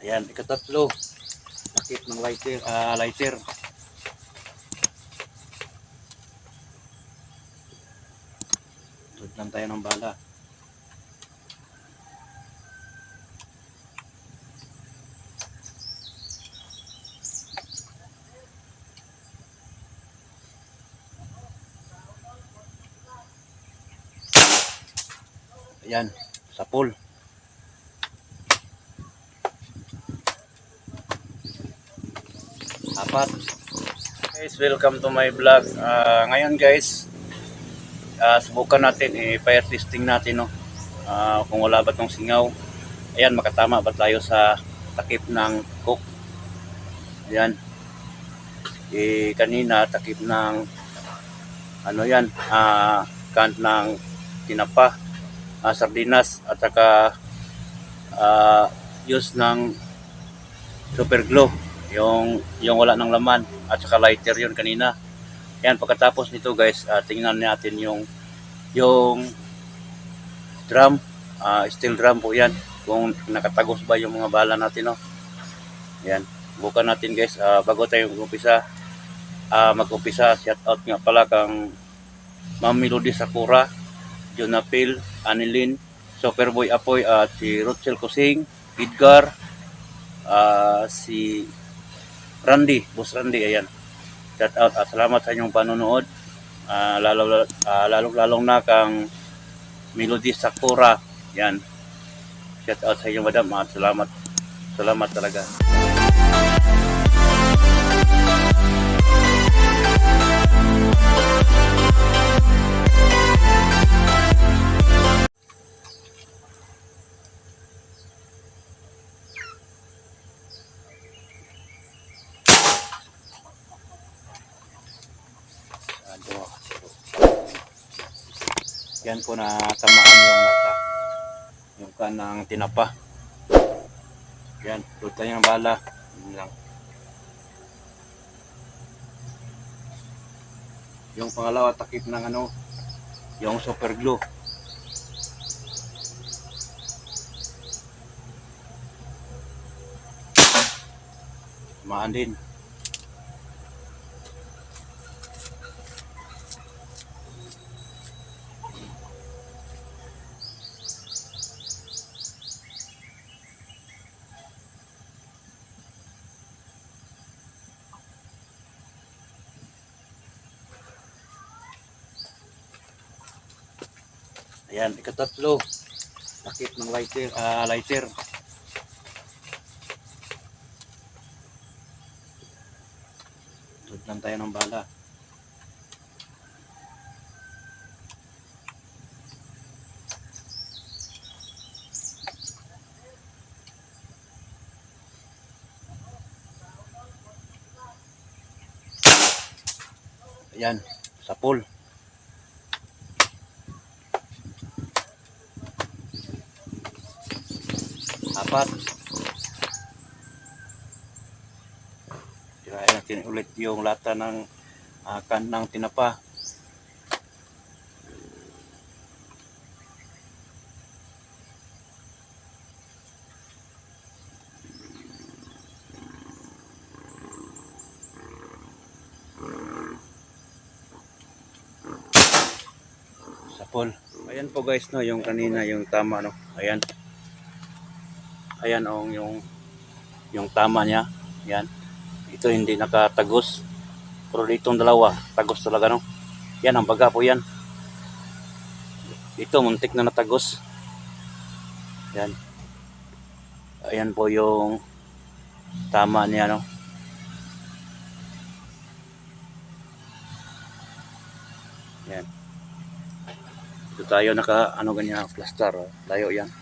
Ayan, ikatatlo. Takip ng lighter. Tulad lang tayo ng bala. Ayan, sa pool. Apat. Guys, welcome to my vlog. Ngayon guys, subukan natin fire testing natin, no. Kung wala ba tong singaw. Ayan, makatama ba tayo sa takip ng cook. Ayan. Kanina takip ng ano yan, can ng tinapa, sardinas, at saka use ng super glue, yung wala ng laman, at saka lighter yun kanina. Yan, pagkatapos nito guys, tingnan natin yung drum, steel drum po yan, kung nakatagos ba yung mga bala natin, no. Yan, bukan natin guys. Bago tayo mag-umpisa, shout out nga pala kang Ma'am Melody Sakura, Jonapil, Anilin, Superboy Apoy, at si Rochelle Kusing, Edgar, si Randy, Boss Randy. Ayan, shout out at salamat sa inyong panonood. Lalong na kang Melody Sakura. Yan, shout out sa inyo madam, at salamat talaga. Yan po, na tamaan yung lata, yung kanang tinapa. Yan, tulad tayo ng bala. Yun lang. Yung pangalawa, takip ng yung super glue. Tamaan din. Ayan, ikatatlo. Takip ng lighter. Tulad lang tayo ng bala. Ayan, sa pool. Apat. Tirayan natin ulit yung lata ng can ng tinapa. Sa pool. Ayan po guys, no, yung kanina, yung tama, no. Ayan. Ayan yung tama niya. Yan. Ito hindi nakatagos. Pero ditong dalawa, tagos talaga, no. Yan, ang baga po yan. Ito, muntik na natagos. Yan. Ayan po yung tama niya, no. Yan. Ito tayo ganyan, plaster. Tayo yan.